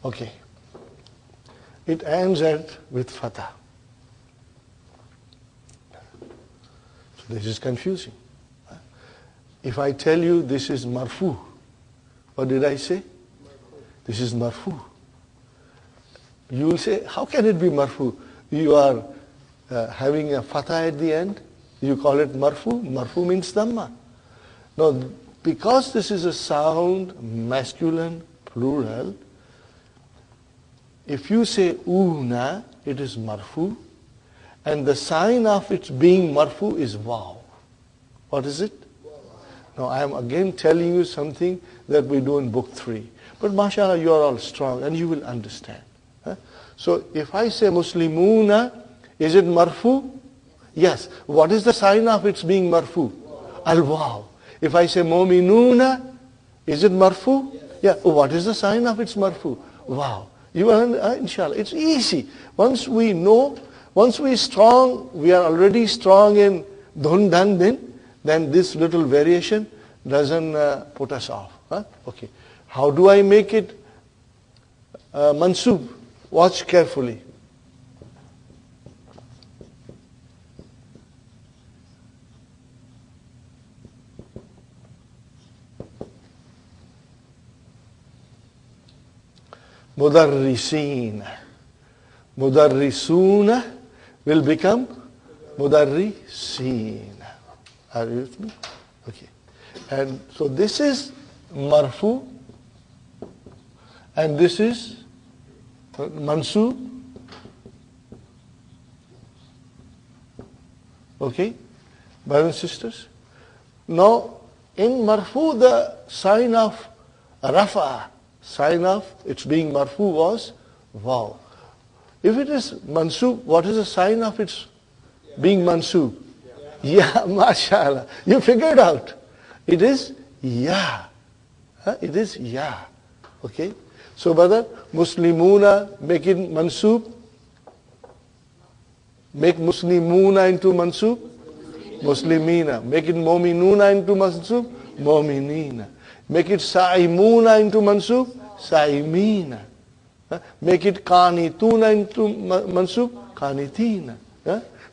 Okay. It ends with fatha. So this is confusing. If I tell you this is marfu, what did I say? This is marfu. You will say, how can it be marfu? You are having a fatha at the end. You call it marfu. Marfu means dhamma. Now, because this is a sound, masculine, plural, if you say una, it is marfu, and the sign of its being marfu is waw. What is it? Now, I am again telling you something that we do in book 3. But mashallah, you are all strong and you will understand. So, if I say Muslimuna, is it marfu? Yes. What is the sign of its being marfu? Al-waw. If I say Mu'minuna, is it marfu? Yeah. What is the sign of its marfu? Wow. You are, inshallah, it's easy. Once we know, once we are already strong in dhun dan din, then this little variation doesn't put us off. Okay. How do I make it mansub? Watch carefully. Mudarriseen. Mudarrisuna will become mudarriseen. Are you with me? Okay. And so this is marfu and this is mansub. Okay, brothers and sisters. Now, in marfu, the sign of rafa, sign of its being marfu was waw. If it is mansub, what is the sign of its being mansub? Yeah, mashallah. You figured out. It is ya. It is ya. Okay. So, brother, Muslimuna, make it mansub. Make Muslimuna into mansub. Muslimina. Make it Mu'minuna into mansub. Mu'minina. Make it Sa'imuna into mansub. Sa'imina. Make it Qanituna into mansub. Qanitina.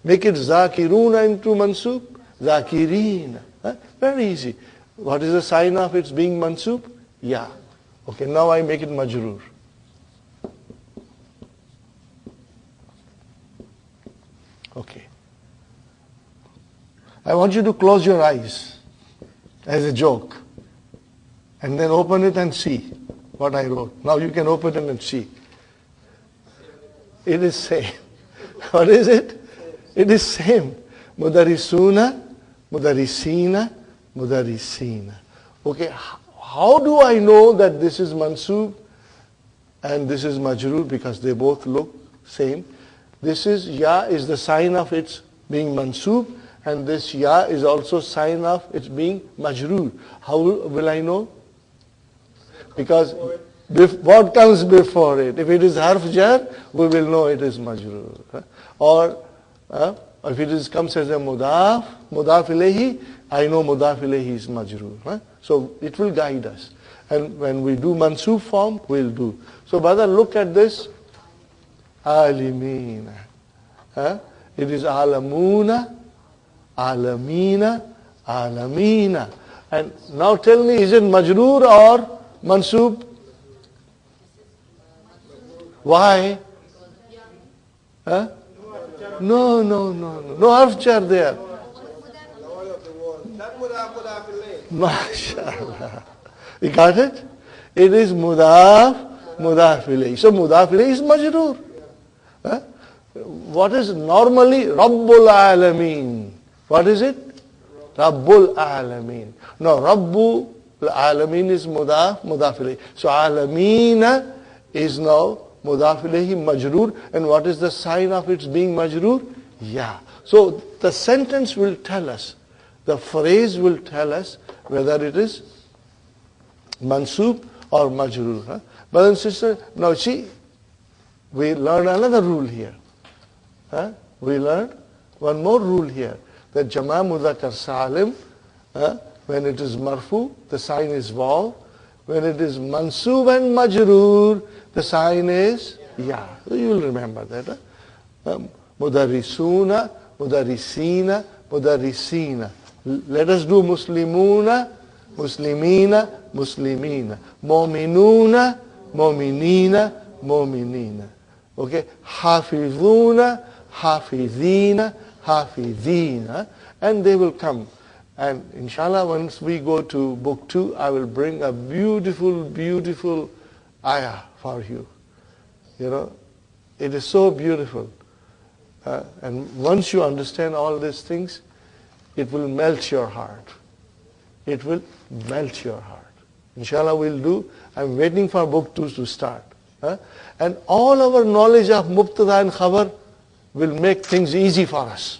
Make it Zakiruna into mansub. Zakirina. Very easy. What is the sign of its being mansub? Ya. Okay, now I make it majroor. Okay. I want you to close your eyes as a joke and then open it and see what I wrote. Now you can open it and see. It is same. What is it? It is same. Mudarisuna, mudarisina, mudarisina. Okay. How do I know that this is mansub and this is majroor? Because they both look same. This is ya is the sign of its being mansub, and this ya is also sign of its being majroor. How will I know? Because what comes before it? If it is harf jar, we will know it is majroor. Or if it comes as a mudaf ilayhi, I know mudaf ilayhi is majroor. So it will guide us. And when we do mansub form, we'll do. So brother, look at this. Alimina. It is alamuna, alamina, alamina. And now tell me, is it majroor or mansub? Why? No. No harf jar there. MashaAllah. You got it? It is mudaf ilayhi. So mudaf ilayhi is majroor. What is normally Rabbul Alameen? What is it? Rabbul Alameen. No, Rabbul Alameen is mudaf ilayhi. So Alamina is now mudaf ilayhi majroor. And what is the sign of its being majroor? Ya. So the sentence will tell us, the phrase will tell us whether it is mansub or majroor. Brothers and sisters, now see, we learn another rule here. We learned one more rule here, that Jama Mudhakkar Salim, when it is marfu, the sign is waw. When it is mansoob and majroor, the sign is ya. So you will remember that. Mudarrisuna, mudarrisina, mudarrisina. Let us do muslimuna, muslimina, muslimina. Mu'minuna, mu'minina, mu'minina. Okay? Hafizuna, hafizina, hafizina. And they will come. And inshallah, once we go to book 2, I will bring a beautiful, beautiful ayah for you. You know, it is so beautiful. And once you understand all these things, it will melt your heart. It will melt your heart. Inshallah, we'll do. I'm waiting for book 2 to start. And all our knowledge of Mubtada and Khabar will make things easy for us.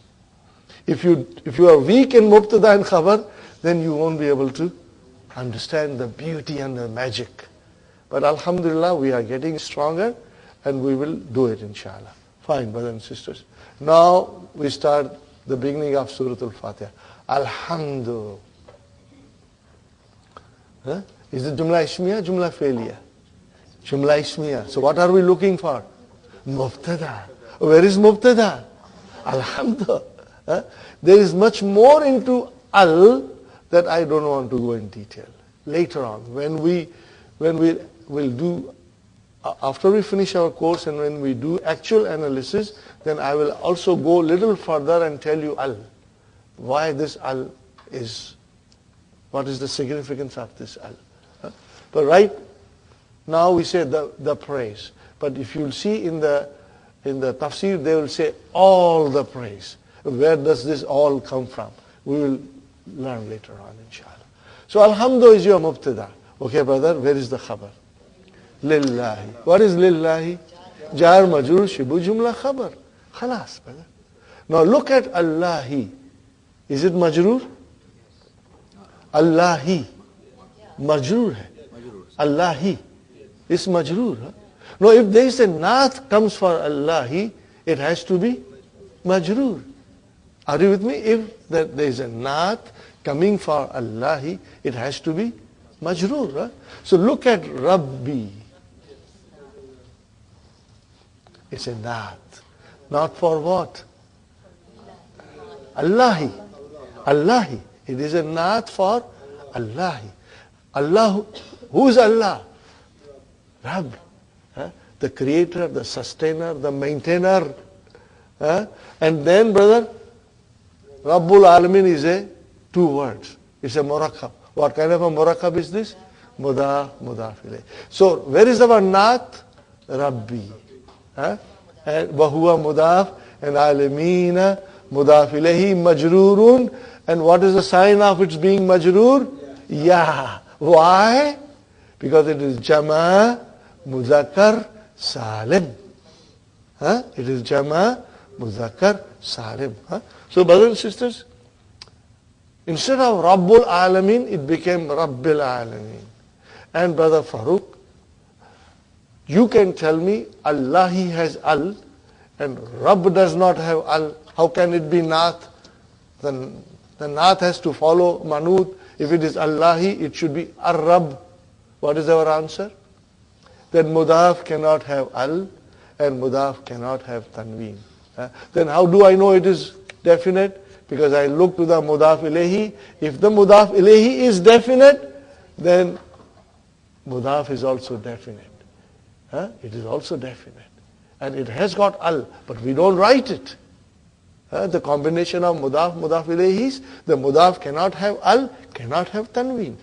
If you are weak in Mubtada and Khabar, then you won't be able to understand the beauty and the magic. But alhamdulillah, we are getting stronger and we will do it inshallah. Fine, brothers and sisters. Now we start the beginning of Surah Al-Fatiha. Alhamdulillah. Is it Jumla Ismiya, Jumla Failiyah? Jumla Ismiya. So what are we looking for? Mubtada. Where is Mubtada? Alhamdulillah. There is much more into al that I don't want to go in detail. Later on, when we will do, after we finish our course and when we do actual analysis, then I will also go a little further and tell you al. Why this al is, what is the significance of this al. But right now we say the praise. But if you'll see in the tafsir, they will say all the praise. Where does this all come from? We will learn later on, inshallah. So, alhamdulillah is your mubtada. Okay, brother, where is the khabar? Lillahi. What is lillahi? Jar majrur shibu jumla khabar. Khalas, brother. Now look at Allahi. Is it majrur? Allahi. Majrur hai. Allahi. It's majrur. Huh? Now if there is a naat comes for Allahi, it has to be majrur. Are you with me? If there is a naat coming for Allahi, it has to be majroor. Right? So look at Rabbi. It's a naat. Not for what? Allahi. Allahi. It is a naat for Allahi. Allah. Who is Allah? Rabb. The creator, the sustainer, the maintainer. And then, brother, Rabbul Alamin is a 2 words. It's a murakkab. What kind of a murakkab is this? Mudaf, mudaf ilayh. So, where is our naat? Rabbi. And Wahuwa mudaf and alamina mudaf ilayhi majroorun. And what is the sign of its being majroor? Ya. Why? Because it is Jama Muzakkar Salim. It is Jama Muzakkar Salim. So brothers and sisters, instead of Rabbul Alamin, it became Rabbil Alamin. And brother Farooq, you can tell me Allahi has al and Rabb does not have al. How can it be naat? Then the naat has to follow manut. If it is Allahi, it should be ar-Rabb. What is our answer? That mudaf cannot have al and mudaf cannot have tanween. Then how do I know it is definite? Because I look to the mudaf ilayhi. If the mudaf ilayhi is definite, then mudaf is also definite. It is also definite. And it has got al, but we don't write it. The combination of mudaf, mudaf ilayhis, the mudaf cannot have al, cannot have tanween.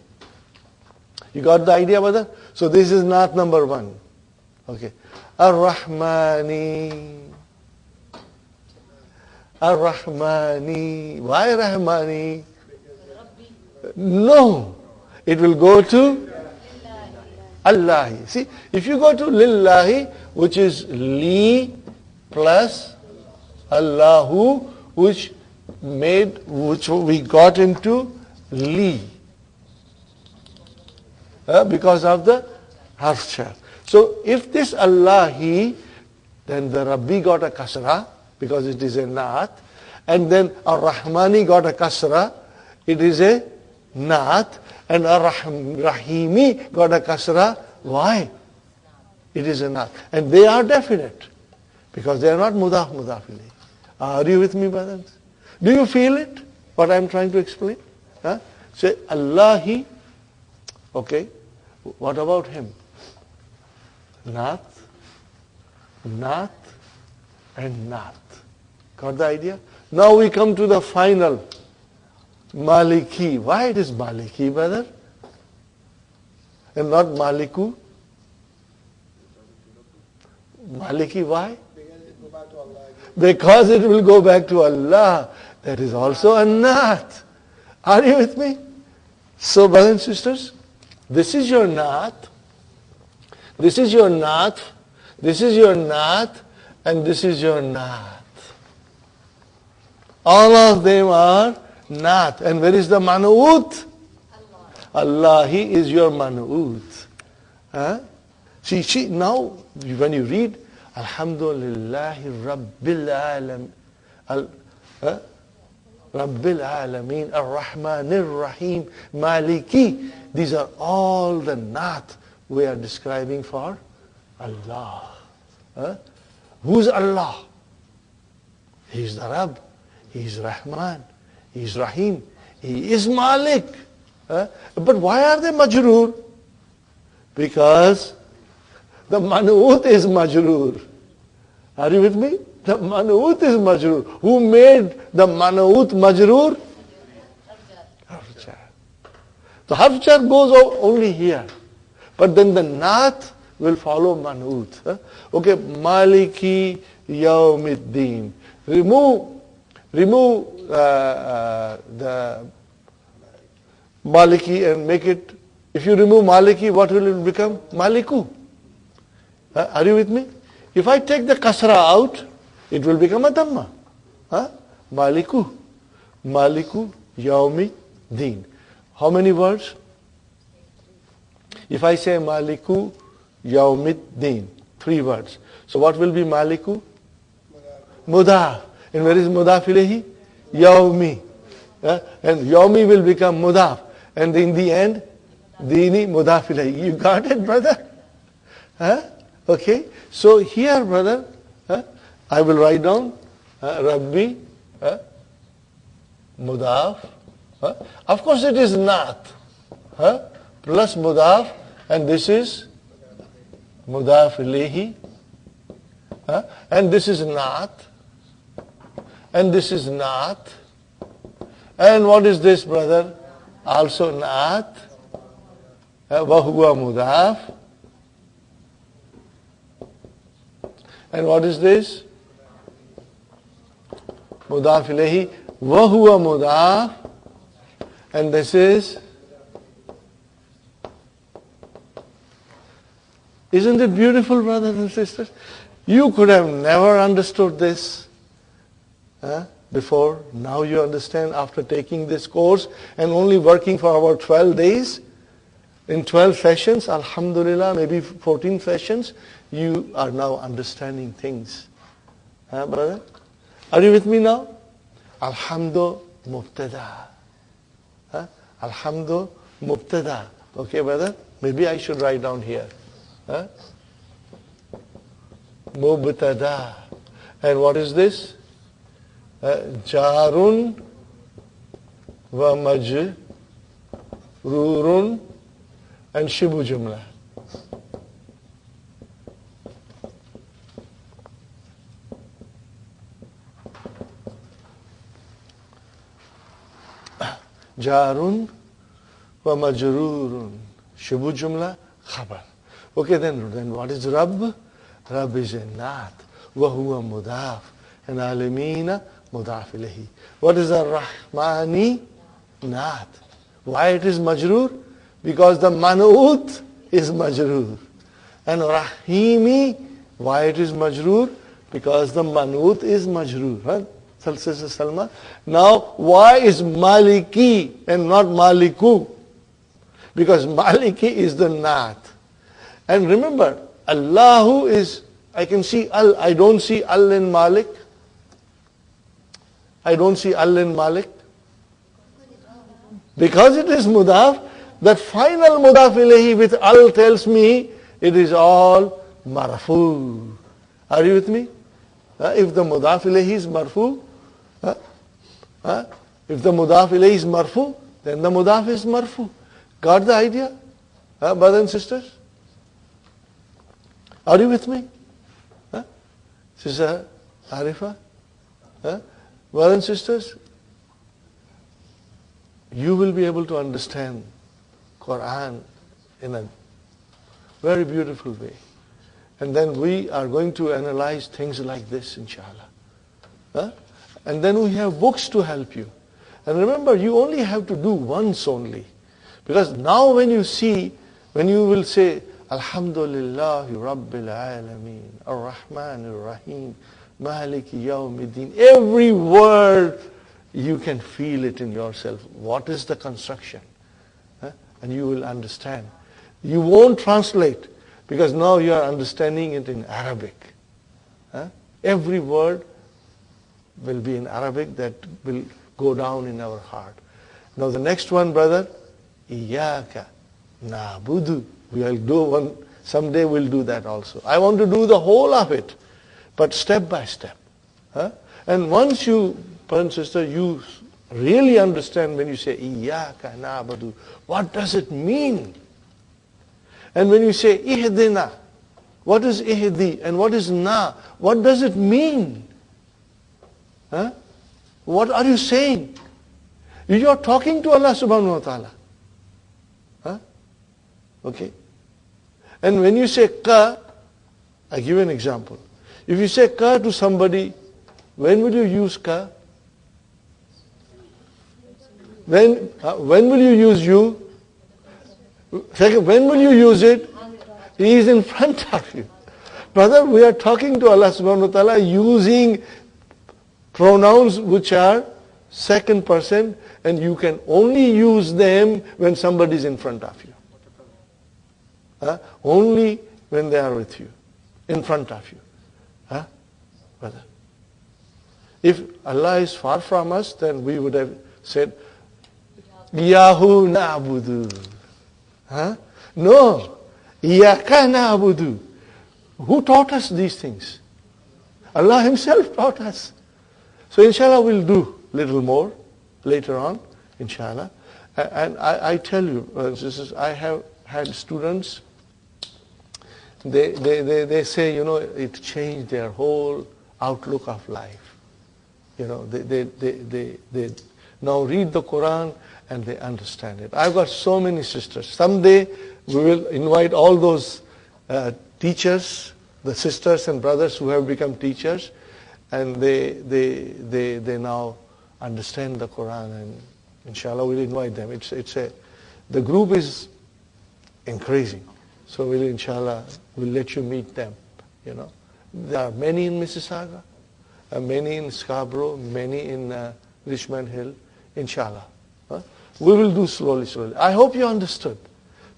You got the idea, brother? So this is not number 1. Okay. Ar-Rahmani. Ar-Rahmani. Why Rahmani? No. It will go to Allahi. See, if you go to Lillahi, which is Li plus Allahu, which we got into Li. Because of the harf shar. So if this Allahi, then the Rabbi got a kasra, because it is a naat, and then Ar-Rahmani got a kasra, it is a Naat, and Rahimi got a kasra. Why? It is a naat. And they are definite. Because they are not mudaf ilayhi. Are you with me, brothers? Do you feel it? What I am trying to explain? Huh? Say, Allahi. Okay. What about him? Naat, Naat, and Naat. Got the idea? Now we come to the final. Maliki. Why it is Maliki, brother? And not Maliku? Maliki, why? Because it will go back to Allah. That is also a Naat. Are you with me? So, brothers and sisters, this is your Naat. This is your Naat. This is your Naat. And this is your Naat. All of them are Naat. And where is the Manu'ut? Allah. He is your Manu'ut. Huh? See, now when you read Alhamdulillahi Rabbil Alam, Rabbil Alameen, Ar-Rahmanir Rahim, Maliki. These are all the Naat we are describing for Allah. Who's Allah? He is the Rabb. He is Rahman. He is Rahim. He is Malik. But why are they majroor? Because the Manu'ut is majroor. Are you with me? The Manu'ut is majroor. Who made the Manu'ut majroor? Harf jar. The harf jar goes only here. But then the Naat will follow Manu'ut. Okay, Maliki Yawmiddin. Remove the Maliki and make it, if you remove Maliki, what will it become? Maliku. Are you with me? If I take the kasra out, it will become a dhamma. Maliku. Maliku Yawmi Din. How many words? If I say Maliku Yawmi Din, 3 words. So what will be Maliku? Mudaf. And where is Mudaf ilayhi? Yawmi. And Yawmi will become Mudaf. And in the end, Dini Mudaf ilayhi. You got it, brother? Okay. So here, brother, I will write down Rabbi Mudaf. Of course it is Naat. Plus Mudaf. And this is Mudaf ilayhi. And this is Naat. And this is Naat. And what is this, brother? Also Naat. Wahuwa Mudaf. And what is this? Mudaf ilayhi. Wahuwa Mudaf. And this is. Isn't it beautiful, brothers and sisters? You could have never understood this before. Now you understand after taking this course and only working for about 12 days. In 12 sessions, alhamdulillah, maybe 14 sessions, you are now understanding things. Brother? Are you with me now? Alhamdu mubtada. Alhamdu mubtada. Okay, brother? Maybe I should write down here. Mubtada. And what is this? Jarun wa majrurun and shibu jumla. Jarun wa majrurun. Shibu jumla khabar. Okay, then what is Rabb? Rabb is a Naat. Wa huwa mudaf. And alamina mudaf ilayhi. What is Ar-Rahmani? Naat. Why it is majroor? Because the Manu'ut is majroor. And Rahimi, why it is majroor? Because the Manu'ut is majroor. Salma. Now, why is Maliki and not Maliku? Because Maliki is the Naat. And remember, Allahu is, I can see Al, I don't see Al in Malik. I don't see Al in Malik. Because it is mudaf, that final mudaf ilayhi with al tells me it is all marfu. Are you with me? If the mudaf ilayhi is marfu, if the mudaf ilayhi is marfu, then the mudaf is marfu. Got the idea? Brothers and sisters? Are you with me? Sister Arifa? Brothers and sisters, you will be able to understand Quran in a very beautiful way. And then we are going to analyze things like this, inshallah. And then we have books to help you. And remember, you only have to do once only. Because now when you will say, Alhamdulillahi Rabbil Alameen, Ar-Rahman Ar-Rahim, Maliki Yawmiddin, every word you can feel it in yourself. What is the construction? And you will understand. You won't translate because now you are understanding it in Arabic. Every word will be in Arabic that will go down in our heart. Now the next one, brother, Iyaka na'budu. We'll do one, someday we'll do that also. I want to do the whole of it, but step by step. And once you, brother and sister, you really understand when you say Iyaka na'budu, what does it mean? And when you say Ihdina, what is Ihdi and what is Na? What does it mean? What are you saying? You are talking to Allah subhanahu wa ta'ala. Okay? And when you say ka, I give an example. If you say ka to somebody, when will you use ka? When will you use you? Second, when will you use it? He is in front of you. Brother, we are talking to Allah subhanahu wa ta'ala using pronouns which are second person, and you can only use them when somebody is in front of you. Only when they are with you, in front of you. Brother. If Allah is far from us, then we would have said, Iyahu na'budu. No. Iyaka na'budu. Who taught us these things? Allah Himself taught us. So inshallah we'll do little more later on, inshallah. And I tell you, I have had students, they say, it changed their whole outlook of life. They now read the Quran and they understand it. I've got so many sisters. Someday we will invite all those teachers, the sisters and brothers who have become teachers, and they now understand the Quran, and inshallah we'll invite them. The group is increasing, so inshallah we'll let you meet them. There are many in Mississauga, many in Scarborough, many in Richmond Hill, inshallah. We will do slowly. I hope you understood,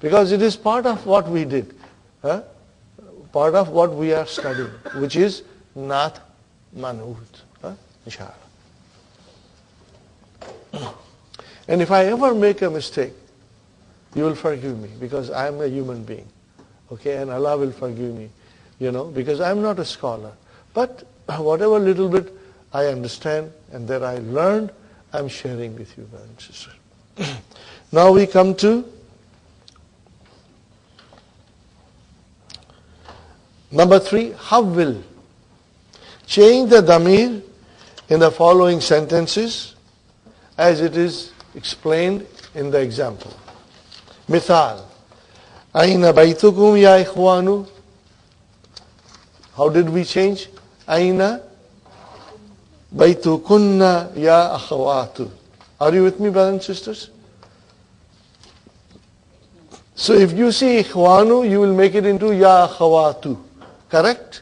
because it is part of what we did, part of what we are studying, which is not manhut, inshallah. And if I ever make a mistake, you will forgive me, because I am a human being, okay, and Allah will forgive me, because I am not a scholar. But whatever little bit I understand and that I learned, I am sharing with you, brothers and sisters. Now we come to number 3, Hawwil. Change the damir in the following sentences as it is explained in the example. Mithal. Aina baytukum ya ikhwanu. How did we change? Aina baytukunna ya akhawatu. Are you with me, brothers and sisters? So if you see ikhwanu, you will make it into ya akhawatu. Correct?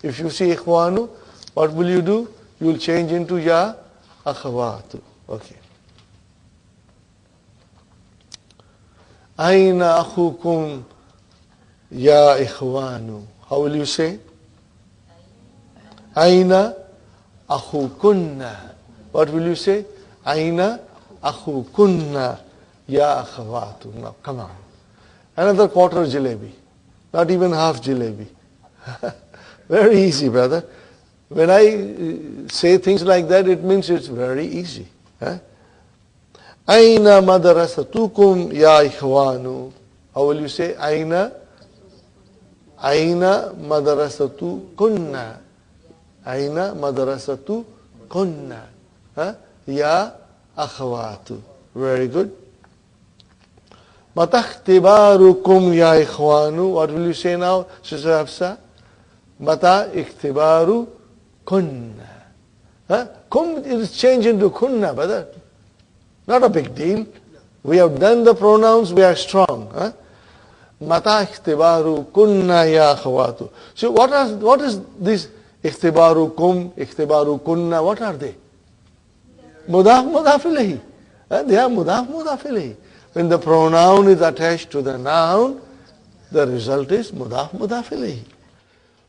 If you see ikhwanu, what will you do? You will change into ya akhawatu. Okay. Aina akhukum ya ikhwanu. How will you say? Aina akhukunna. What will you say? Aina akhukunna ya akhawatu. Now, come on. Another quarter jalebi. Not even half jalebi. Very easy, brother. When I say things like that, it means it's very easy. Aina madrasatukum ya ikhwanu. How will you say? Aina madrasatu kunna. Aina madrasatu kunna. Ya akhawatu. Very good. Mata ikhtibarukum ya ikhwanu. What will you say now, Sister Hafsa? Mata ikhtibaru kunna. Kum is changed into kunna, brother. Not a big deal. We have done the pronouns, we are strong. Mata ikhtibaru kunna ya akhawatu. So what is this ikhtibaru kum, ikhtibaru kunna? What are they? Mudaf mudaf ilayhi. They are mudaf mudaf ilayhi. When the pronoun is attached to the noun, the result is mudaf mudaf ilayhi.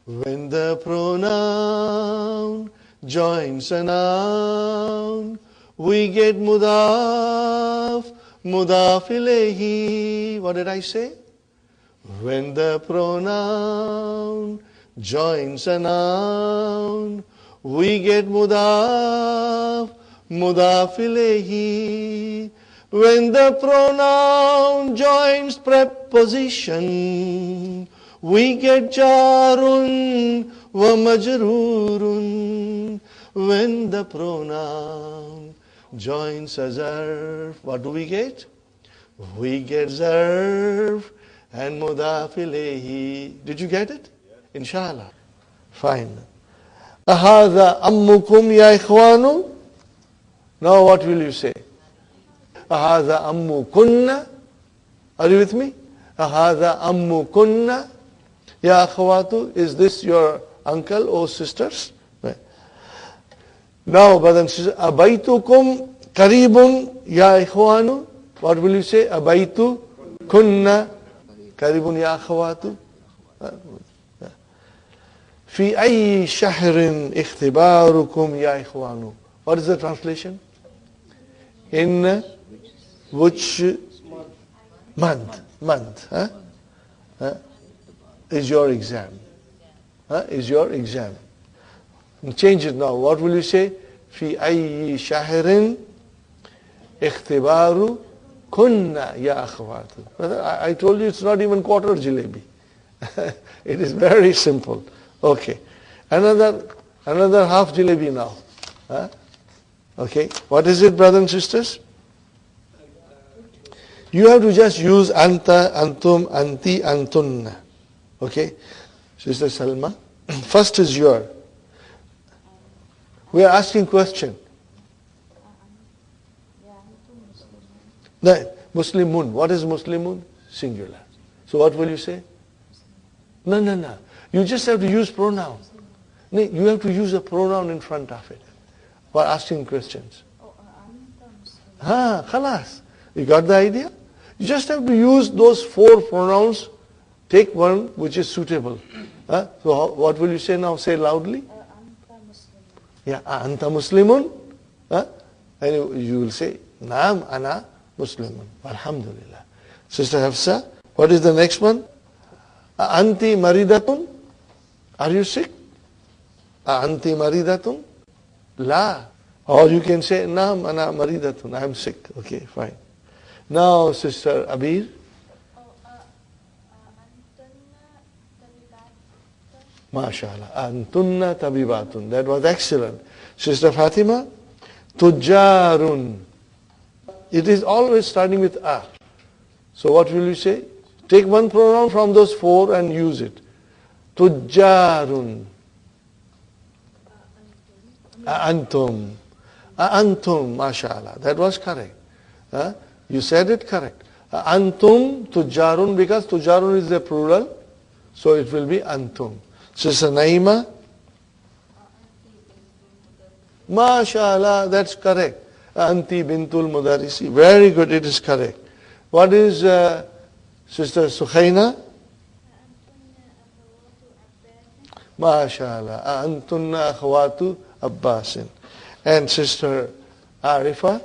When the pronoun joins a noun, we get mudaf ilayhi. What did I say? When the pronoun joins a noun, we get mudaf ilayhi. When the pronoun joins preposition, we get jarun wa majrurun. When the pronoun joins a zarf, what do we get? We get zarf and mudaf ilayhi. Did you get it? Inshallah. Fine. Ahadha ammukum ya ikhwanu. Now what will you say? Ahadha ammukunna. Are you with me? Ahadha ammukunna ya akhawatu. Is this your uncle or sisters? Now, brothers and sisters, abaytukum karibun ya ikhwanu. What will you say? Abaytu kunna karibun ya akhawatu. Fi ayyi shahrin ikhtibarukum ya ikhwanu. What is the translation? In which month is your exam? Is your exam? Change it now. What will you say? Fi ayyi shahrin ikhtibaru kunna ya akhawatu. I told you it's not even quarter jalebi. It is very simple. Okay. Another half jalebi now. Okay. What is it, brothers and sisters? You have to just use anta, antum, anti, antunna. Okay. Sister Salma. First is your. We are asking question. No, Muslimun. What is Muslimun? Singular. So what will you say? No. You just have to use pronoun. No, you have to use a pronoun in front of it while asking questions. Khalas. You got the idea? You just have to use those 4 pronouns. Take one which is suitable. So what will you say now? Say loudly. Yeah, anta muslimun. And you will say, naam ana muslimun. Alhamdulillah. Sister Hafsa, what is the next one? Anti maridatun. Are you sick? Anti maridatun? La. Or you can say, naam ana maridatun. I am sick. Okay, fine. Now, Sister Abir. MashaAllah. Antunna tabibatun. That was excellent. Sister Fatima. Tujjarun. It is always starting with a. So what will you say? Take one pronoun from those 4 and use it. Tujjarun. Antum. Antum. MashaAllah. That was correct. You said it correct. Antum tujjarun, because tujjarun is the plural. So it will be antum. Sister Naima. MashaAllah, that's correct. Anti bintul mudarisi. Very good, it is correct. What is Sister Sukhaina? MashaAllah. Antunna akhawatu Abbasin. And Sister Arifa?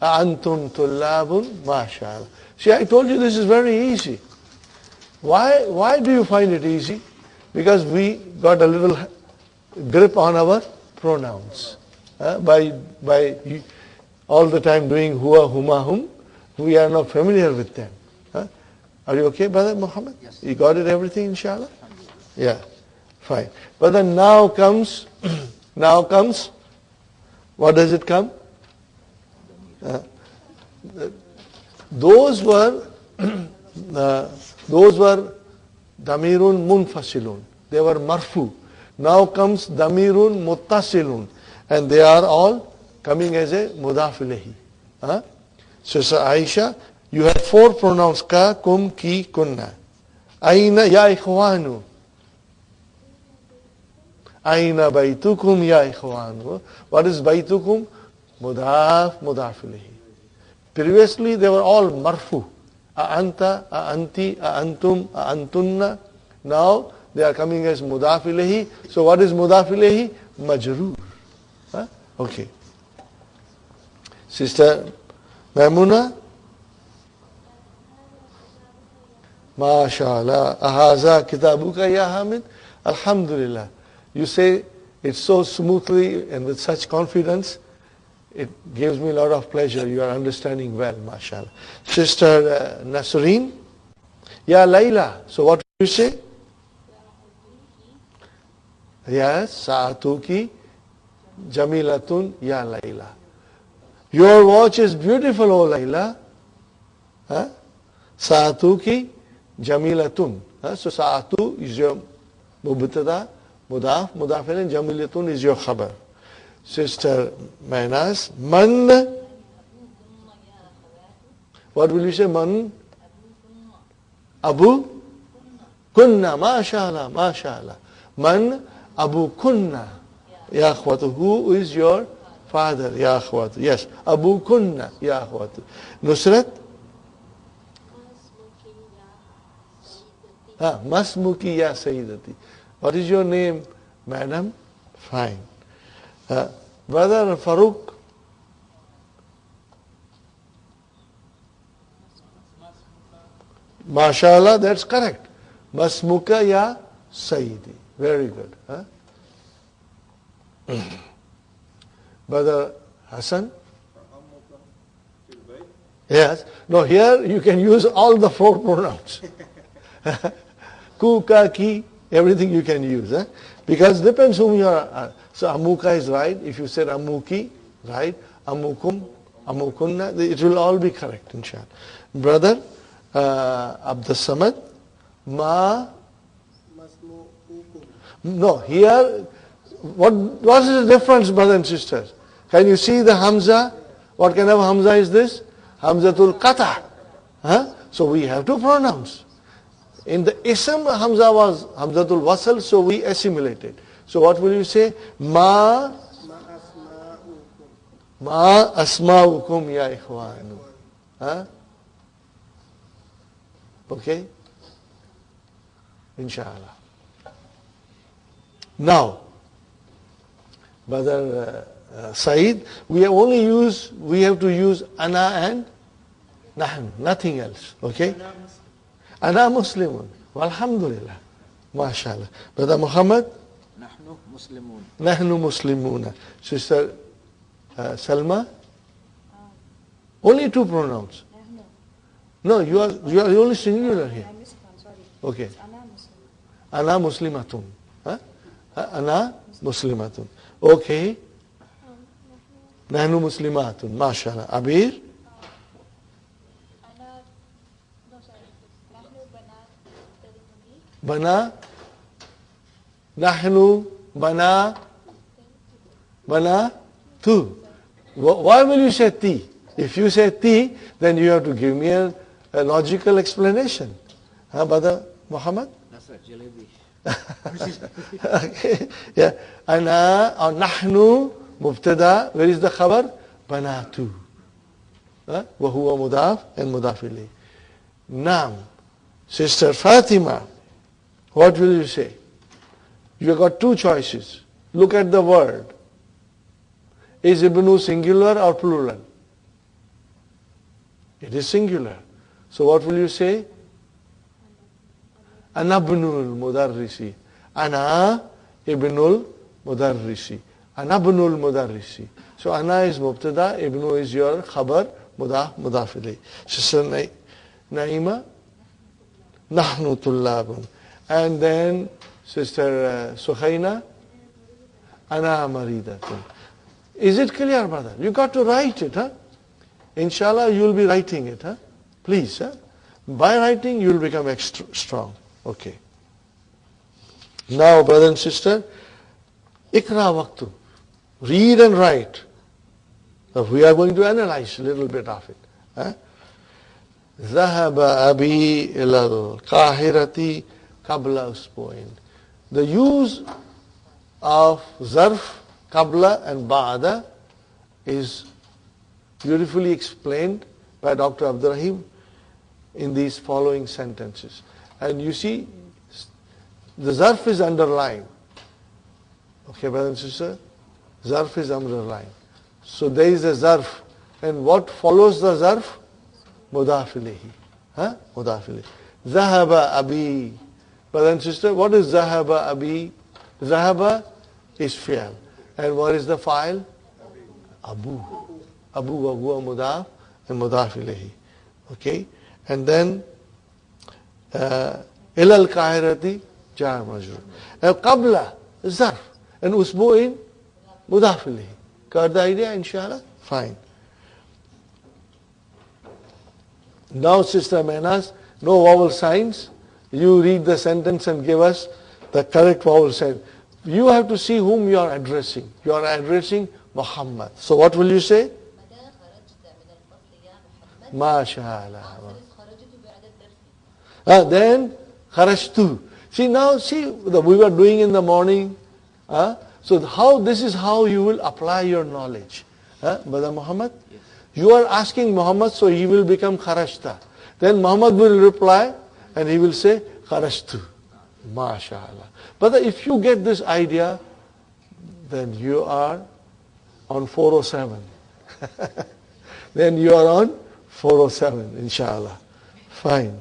Antum tullabun, mashallah. See, I told you this is very easy. Why do you find it easy? Because we got a little grip on our pronouns. By all the time doing huwa, huma, hum, we are not familiar with them. Are you okay, Brother Muhammad? Yes. You got it, everything, inshallah? Yeah, fine. But then now comes, what does it come? Those were damirun munfasilun. They were marfu. Now comes damirun muttasilun, and they are all coming as a mudaf ilayhi. Sister Aisha, you have 4 pronouns: ka, kum, ki, kunna. Aina ya ikhwanu. Aina baytukum ya ikhwanu. What is baytukum? Mudaf ilayhi. Previously they were all marfu. A'anta, a'anti, a'antum, a'antunna. Now they are coming as mudaf ilayhi. So what is mudaf ilayhi? Majroor. Okay. Sister Maimuna? MashaAllah. Ahaza kitabuka ya Hamid? Alhamdulillah. You say it so smoothly and with such confidence. It gives me a lot of pleasure. You are understanding well, mashallah. Sister Nasreen? Ya Layla. So what do you say? Yes, Sa'atuki Jamilatun Ya Layla. Your watch is beautiful, O Layla. Sa'atuki Jamilatun. So Sa'atu is your mubtada, mudaf ilayhi, Jamilatun is your khabar. Sister Mainas, man. What will you say? Man? Abu Kunna. MashaAllah, MashaAllah. Man Abu Kunna. Ya akhwatu. Who is your father? Ya akhwatu. Yes. Abu Kunna. Ya akhwatu. Nusrat? Masmuki ya Sayyidati. What is your name, madam? Fine. Brother Farooq? MashaAllah, that's correct. Masmuka ya Sayyidi. Very good. Brother Hassan? Yes. No, here you can use all the 4 pronouns. Ku, ka, ki, everything you can use. Because depends whom you are. So amuka is right. If you said amuki, right? Amukum, amukunna, it will all be correct, inshallah. Brother Abdus Samad, ma. No, here, what is the difference, brothers and sisters? Can you see the Hamza? What kind of Hamza is this? Hamzatul Qata. So we have 2 pronouns. In the Ism, Hamza was Hamzatul Wasal, so we assimilated. So what will you say? Ma asma'ukum ya ikhwanu. Okay? Inshallah. Now, Brother Saeed, we have to use ana and nahnu, nothing else. Okay? Ana Muslimun. Walhamdulillah. MashaAllah. Brother Muhammad? Nahnu Muslimun. Nahnu Muslimuna. Sister Salma? Only 2 pronouns. No, you are only singular here. I missed one, sorry. Okay. It's Ana Muslim. Ana Muslimatun. Ana Muslimatun. Okay. Nahnu Muslimatun. MashaAllah. Abir? Bana? Nahnu bana tu. Why will you say ti? If you say ti, then you have to give me a logical explanation. Brother Muhammad? That's right, jalebi. Okay. Yeah. Ana or nahnu mubtada. Where is the khabar? Banatu. Wa huwa mudaf and mudaf ilayh. Naam. Sister Fatima, what will you say? You have got 2 choices. Look at the word. Is Ibnu singular or plural? It is singular. So what will you say? Ana ibnul mudarrisi. Ana ibnul mudarrisi. Ana ibnul mudarrisi. So ana is mubtada, ibnu is your khabar, mudaf ilayh. Sister Naima, nahnu tullabun. And then Sister Sukhaina, ana maridatun. Is it clear, brother? You got to write it, huh? Inshallah, you will be writing it, huh? Please, huh? By writing, you will become extra strong. Okay. Now, brother and sister, ikra waqtu. Read and write. So we are going to analyze a little bit of it. Huh? ذهب أبي إلى القاهرة قبل أسبوعين. The use of zarf, qabla and ba'da is beautifully explained by Dr. Abdul Rahim in these following sentences. And you see, the zarf is underlined. Okay, brother and sister? Zarf is underlined. So there is a zarf. And what follows the zarf? Mudaf ilayhi. Huh? Mudaf ilayhi. Zahaba abi. Brother and sister, what is zahaba abi? Zahaba is fi'al. And what is the file? Abu. Abu wa huwa mudaf and mudaf ilayhi. Okay? And then ila al-qahirati jar majrur. And qabla zarf. And usbu'in mudaf ilayhi. Got the idea, inshallah? Fine. Now, Sister Menas, no vowel signs. You read the sentence and give us the correct vowel sign. You have to see whom you are addressing. You are addressing Muhammad. So what will you say? MashaAllah. Then kharajtu. See now, we were doing in the morning. So this is how you will apply your knowledge. Brother Muhammad? Yes. You are asking Muhammad, so he will become kharajta. Then Muhammad will reply and he will say kharajtu. MashaAllah. But if you get this idea, then you are on 407. Then you are on 407, inshallah. Fine.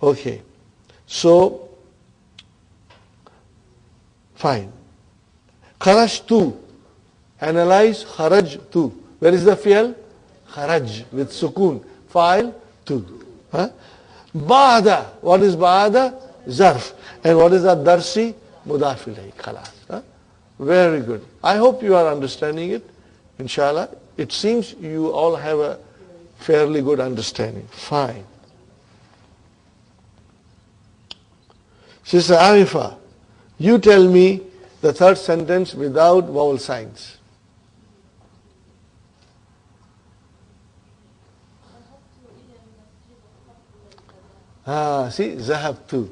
Okay. So, fine. Kharajtu. Analyze kharajtu. Where is the fi'al? Kharaj with sukun. Fa'il tu. Ba'da. What is ba'da? Zarf. And what is that darsi? Mudaf ilayhi. Khalas. Very good. I hope you are understanding it. Inshallah. It seems you all have a fairly good understanding. Fine. Sister Arifa, you tell me the third sentence without vowel signs. See, zahabtu.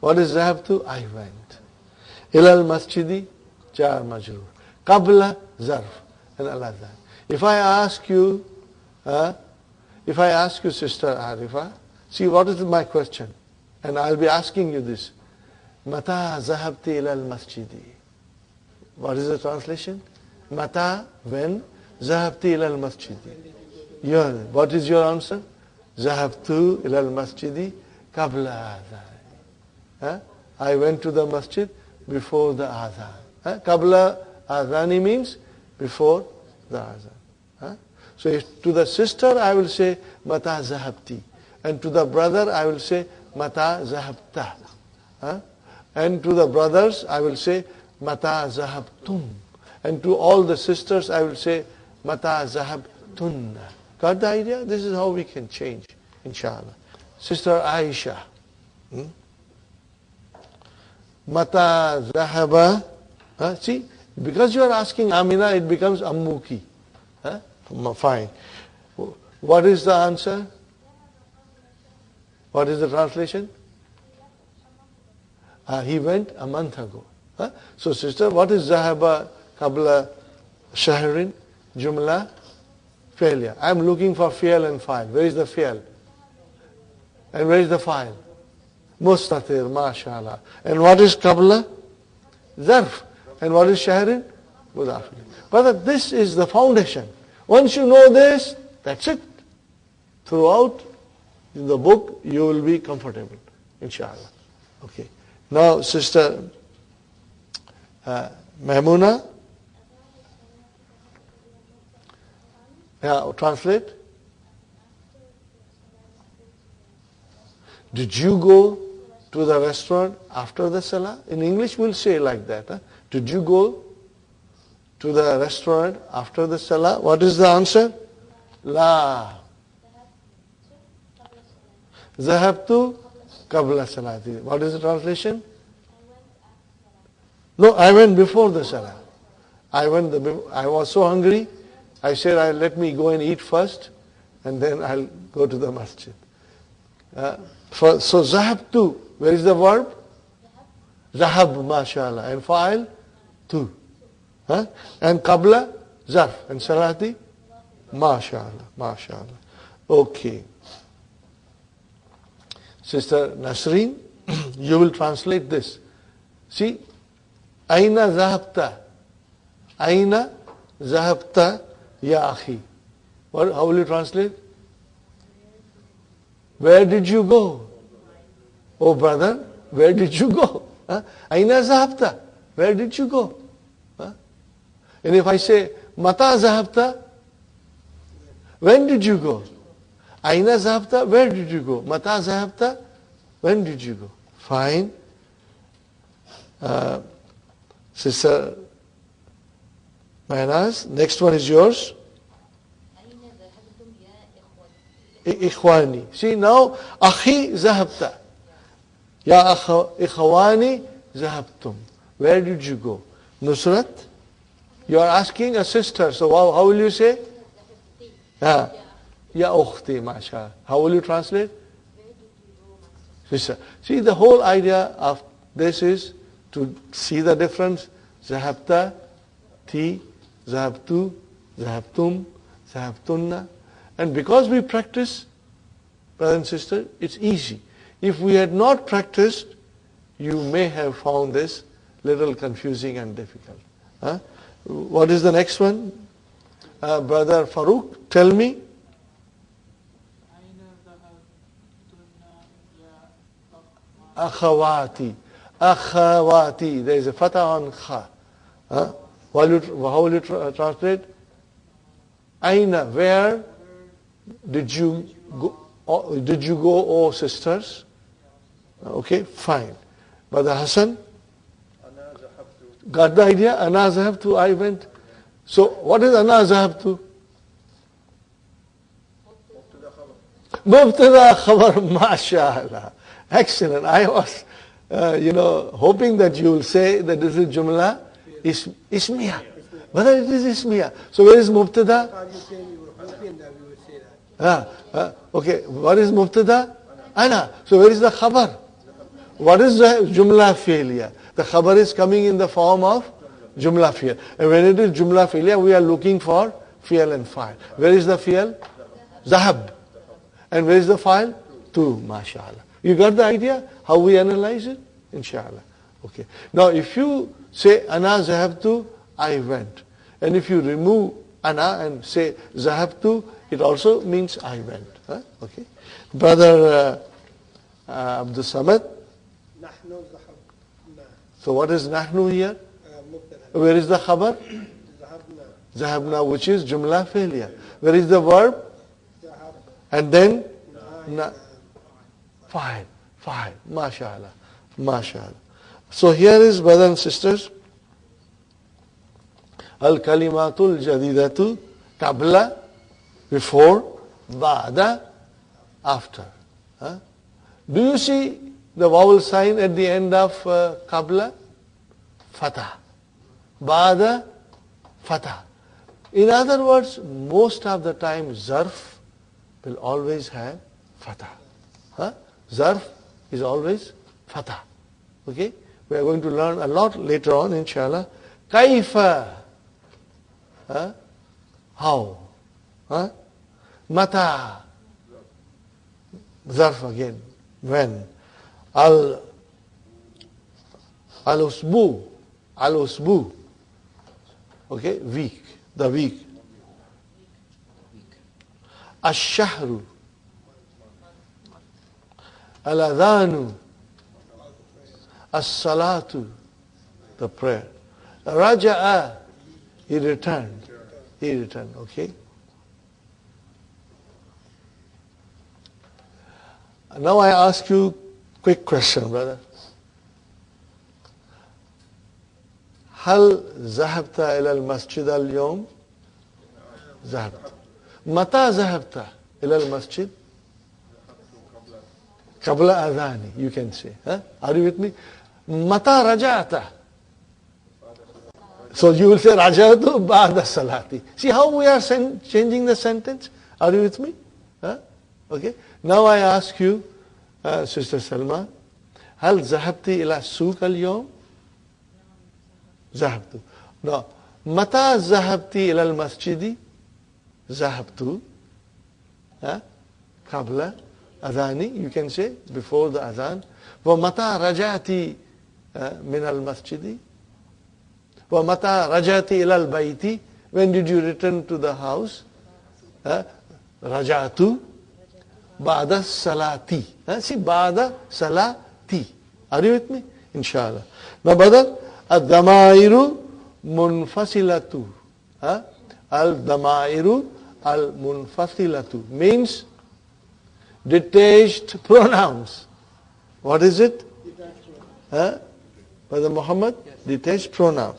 What is zahabtu? I went. Ilal masjidi, jar majrur. Qabla zarf. And Allah. If I ask you, Sister Arifa, see what is my question? And I'll be asking you this. Mata zahabti ilal masjidi. What is the translation? Mata, when? Zahabti ilal masjidi. What is your answer? Zahabtu ilal masjidi qabla adhan. I went to the masjid before the adhan. Qabla adhani means before the adhan. So if to the sister I will say mata zahabti. And to the brother I will say mata zahabta. And to the brothers I will say mata zahabtum. And to all the sisters I will say mata zahabtunna. Got the idea? This is how we can change, inshallah. Sister Aisha. Mata zahaba. See, because you are asking Amina, it becomes Ammuki. Fine. What is the answer? What is the translation? He went a month ago. So sister, what is Zahaba Qabla Shahrin? Jumla? Failure. I am looking for fi'al and fa'il. Where is the fi'al? And where is the fa'il? Mustatir, mashallah. And what is Qabla? Zarf. And what is Shahrin? Mudaf. But this is the foundation. Once you know this, that's it. throughout the book you will be comfortable, inshallah. Okay. Now, Sister Maimuna, translate. Did you go to the restaurant after the salah? In English we'll say like that. Huh? Did you go to the restaurant after the salah? What is the answer? La. Zahabtu qabla salati. What is the translation? No, I went before the salah. I was so hungry, I said, let me go and eat first, and then I'll go to the masjid. So zahabtu, where is the verb? Zahab, mashallah. And fa'il, tu. And qabla, zarf. And salati, mashallah, mashallah. Okay. Sister Nasreen, you will translate this. See, aina zahabta. Aina zahabta ya akhi. How will you translate? Where did you go? Oh brother, where did you go? Aina zahabta. Where did you go? And if I say, mata zahabta, when did you go? Aina zahabta, where did you go? Mata zahabta, when did you go? Fine. Sister Manas, next one is yours. Ikhwani. See now, akhi zahabta. Ya ikhwani zahabtum. Where did you go? Nusrat? You are asking a sister, so how will you say? Ya ukhti, mashallah. How will you translate? Sister. See, the whole idea of this is to see the difference. Zahabta, ti, zahabtu, zahabtum, zahabtunna. And because we practice, brother and sister, it's easy. If we had not practiced, you may have found this little confusing and difficult. What is the next one? Brother Farooq, tell me. Akhawati. Akhawati. There is a fatah on kha. How will you translate? Aina, where did you go? Did you go, oh sisters? Okay, fine. Brother Hassan, got the idea? Ana zahabtu, I went. So what is ana zahabtu? Mubtada khabar, mashallah. Excellent. I was, hoping that you will say that this is Jumla Ismiya. But it is Ismiya. So where is Mubtada? Okay. What is Mubtada? Ana. So where is the Khabar? What is the Jumla Fi'liya? The Khabar is coming in the form of Jumla Fi'l. And when it is Jumla Fi'liya, we are looking for Fi'l and Fa'il. Where is the Fi'l? Zahab. And where is the Fa'il? Tu, mashallah. You got the idea how we analyze it? Inshallah. Okay. Now if you say ana zahabtu, I went. And if you remove ana and say zahabtu, it also means I went. Okay. Brother Abdul Samad. So what is nahnu here? Where is the khabar? Zahabna, which is jumla fi'liya. Where is the verb? And then fine, mashallah, mashallah. So here is, brothers and sisters, al-kalimatul jadidatu, qabla, before, ba'da, after. Do you see the vowel sign at the end of qabla? Fatah. Ba'da, fatah. In other words, most of the time zarf will always have fatah. Zarf is always fatah. Okay? We are going to learn a lot later on, inshallah. Kaifa. How? Mata. Zarf again. When? Al-usbu. Al-usbu. Okay? Week. The week. Ash-shahru. Al-adhanu. As-salatu. The prayer. Raja'a. He returned. He returned. Okay. Now I ask you quick question, brother. هل ذهبت إلى المسجد اليوم؟ ذهبت. متى ذهبت إلى المسجد؟ قبل أذاني. You can say. Huh? Are you with me? متى رجعت? So you will say رجعت بعد الصلاة. See how we are changing the sentence? Are you with me? Huh? Okay. Now I ask you, Sister Salma, هل ذهبت إلى السوق اليوم؟ ذهبت. No. متى ذهبت إلى المسجد؟ ذهبت. قبل أذاني. You can say before the adhan. ومتى رجعت من المسجد؟ ومتى رجعت إلى البيت? When did you return to the house? رجعت بعد الصلاة. See, بعد صلاة. Are you with me? Inshallah. Now, brother, الضمائر منفصلة. الضمائر المنفصلة means detached pronouns. What is it? Brother Muhammad? Detached pronoun.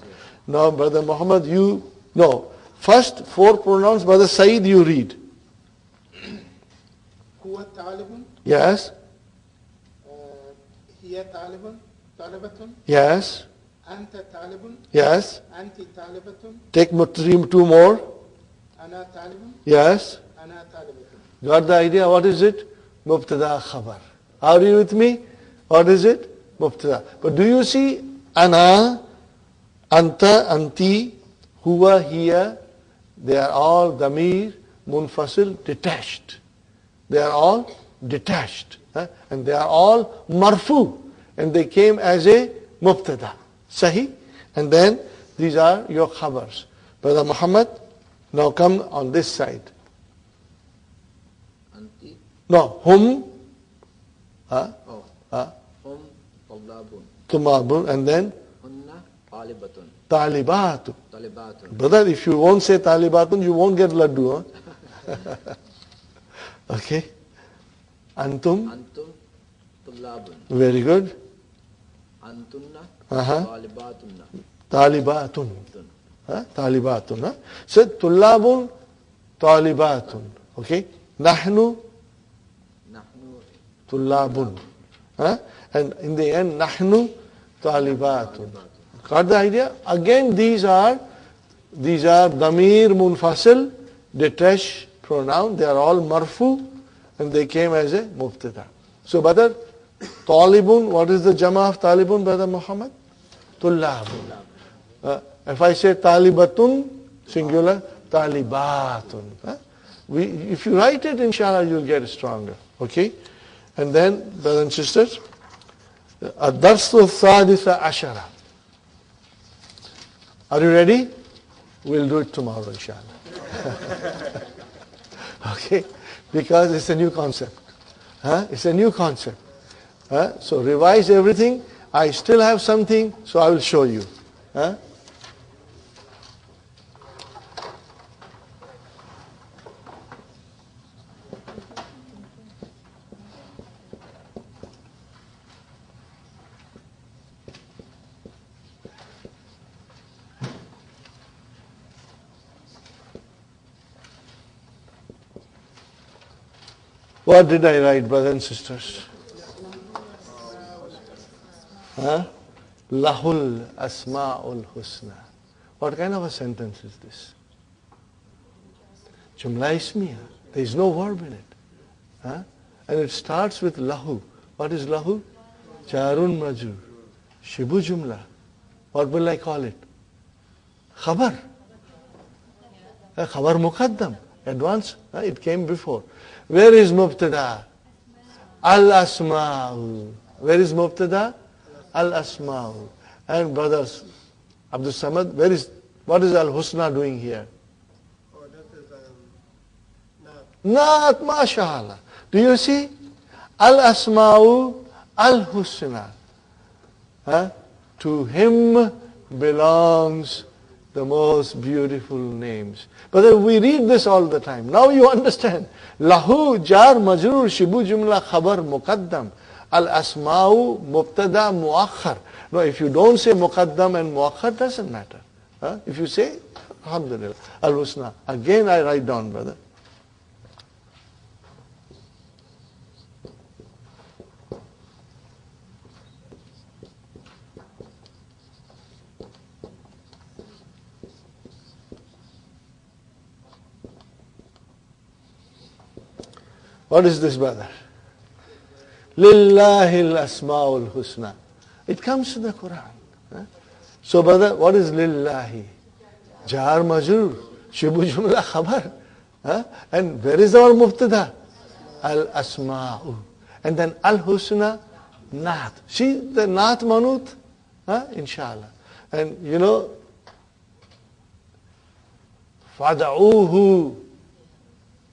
Now, Brother Muhammad, you, no. First, 4 pronouns. Brother Saeed, you read. هو طالب. Yes. هي طالبة. Yes. أنت طالب. Yes. أنت طالبة. Take 2 more. أنا طالب. Yes. أنا طالبة. Got the idea? What is it? Mubtada khabar. Are you with me? What is it? Mubtada. But do you see ana, anta, anti, huwa, hiya? They are all damir, munfasil, detached. They are all detached. And they are all marfu. And they came as a mubtada. Sahi? And then these are your khabars. Brother Muhammad, now come on this side. Anti. No, hum. Hum طلابun. Tumabun. And then Hunna talibatun. talibatu. Talibatun. Brother, if you won't say talibatun, you won't get laddu. Huh? Okay. Antum. Antum tullabun. Very good. Antunna Talibatunna. talibatunna. Talibatun. Talibatun. Huh? So, tullabun, talibatun. Okay. Nahnu, Nahnu tullabun. Huh? And in the end, nahnu, talibatun. Got the idea? Again, these are damir munfasil, detached pronoun. They are all marfu, and they came as a mubtada. So, brother, talibun, what is the jama of talibun, brother Muhammad? Tullabun. If I say talibatun, singular, talibatun. If you write it, inshallah, you'll get stronger. Okay? And then, brothers and sisters, الدرس السادس عشر. Are you ready? We'll do it tomorrow, inshallah. Okay? Because it's a new concept. It's a new concept. So revise everything. I still have something, so I will show you. What did I write, brothers and sisters? Lahul asma'ul husna. What kind of a sentence is this? Jumla ismiya. There is no verb in it. And it starts with lahu. What is lahu? Jarun majur. Shibu jumla. What will I call it? Khabar. Khabar muqaddam. Advance. It came before. Where is mubtada? Al-asma'u. Where is mubtada? Al-asma'u. And brothers, Abdul Samad, what is Al-Husna doing here? Oh, that is Not, mashallah. Do you see? Al-Asma'u Al-Husna. To him belongs the most beautiful names. But we read this all the time. Now you understand. Lahu jar majrur shibu jumla khabar muqaddam. Al-Asma'u mubtada muakhar. No, if you don't say muqaddam and muakhar, doesn't matter. If you say, alhamdulillah, Al-Husna. Again I write down, brother. What is this, brother? Lillahi al-asma'ul husna. It comes to the Quran. So, brother, what is lillahi? Jar majrur, shibu jumla khabar. And where is our mubtada? Al-asma'u. And then al-husna, naat. See the naat manut? Inshallah. And you know, fada'uhu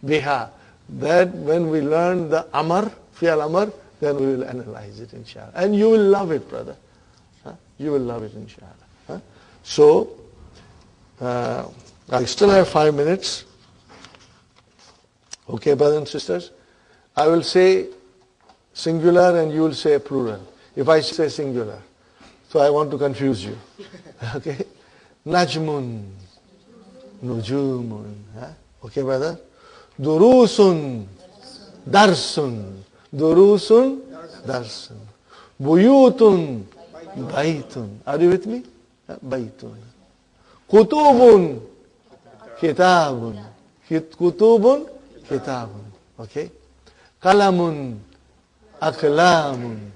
biha. That when we learn the amar, fi'al amar, then we will analyze it, inshallah. And you will love it, brother. You will love it, inshallah. So, I still have 5 minutes. Okay, brothers and sisters? I will say singular and you will say plural. If I say singular. So I want to confuse you. Okay? Najmun. Nujumun. Okay, brother? Durusun, darsun, durusun, darsun. Buyutun, baytun. Are you with me? Baytun. Kutubun, kitabun. Kutubun, kitabun. Okay? Kalamun, aklamun.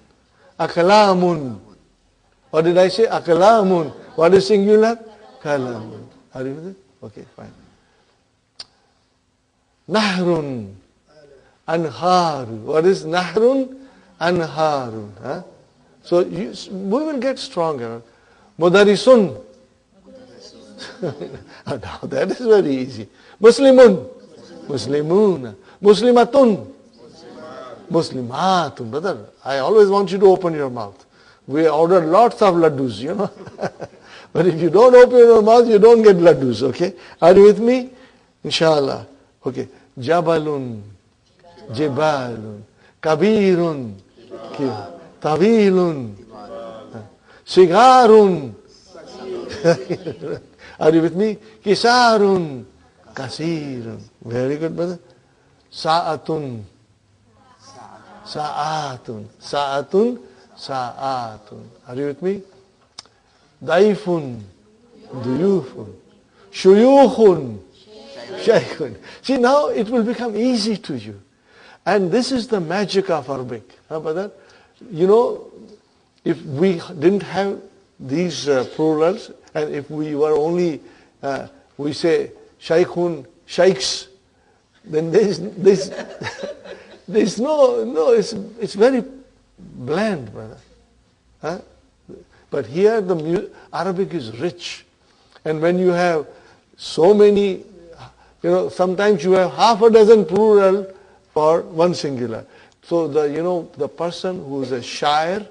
Aklamun. What did I say? Aklamun. What is singular? Kalamun. Are you with it? Okay, fine. Nahrun, anharu. What is nahrun? Anharun. So we will get stronger. Mudarisun. Now that is very easy. Muslimun. Muslimun. Muslimatun. Muslimatun. Brother, I always want you to open your mouth. We order lots of laddus, you know. But if you don't open your mouth, you don't get laddus, okay? Are you with me? Inshallah. Okay. Jabalun, Jibalun, Kabirun, Tawilun, Sigarun. Are you with me? Kisarun, Kasirun. Very good, brother. Sa'atun, Sa'atun, Sa'atun, Sa'atun. Are you with me? Daifun, Duyufun, Shuyukhun, Shaykhun. See, now it will become easy to you. And this is the magic of Arabic. Brother? You know, if we didn't have these plurals, and if we were only, we say Shaykhun, Shaykhs, then there's no, it's very bland, brother. But here the Arabic is rich. And when you have so many, you know, sometimes you have half a dozen plural for one singular. So the person who is a shair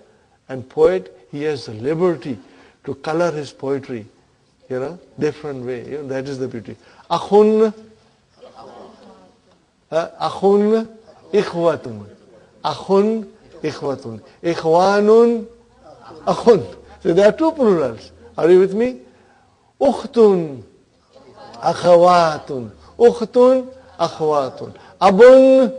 and poet, he has the liberty to color his poetry, different way. That is the beauty. Akhun, akhun, ikhwatun. Akhun, ikhwatun. Ikhwanun, akhun. So there are two plurals. Are you with me? Ukhtun, akhawatun. Ukhtun, akhawatun. Abun,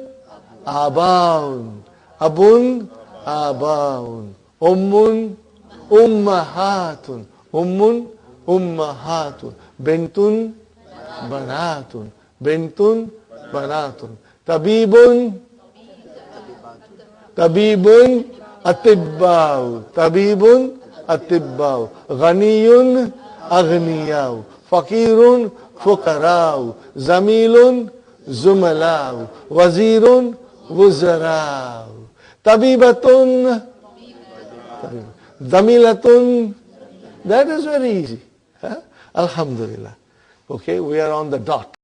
abaun. Abun, abaun. Ummun, ummahatun. Ummun, ummahatun. Bintun, banatun. Bintun, banatun. Tabibun, tabibun, atibbau. Tabibun, atibbau. Ghaniyun, aghniyau. Fakirun, fukarau. Zamilun, zumalau. Wazirun, wuzarau. Tabibatun, Damilatun. That is very easy. Alhamdulillah. Okay, we are on the dot.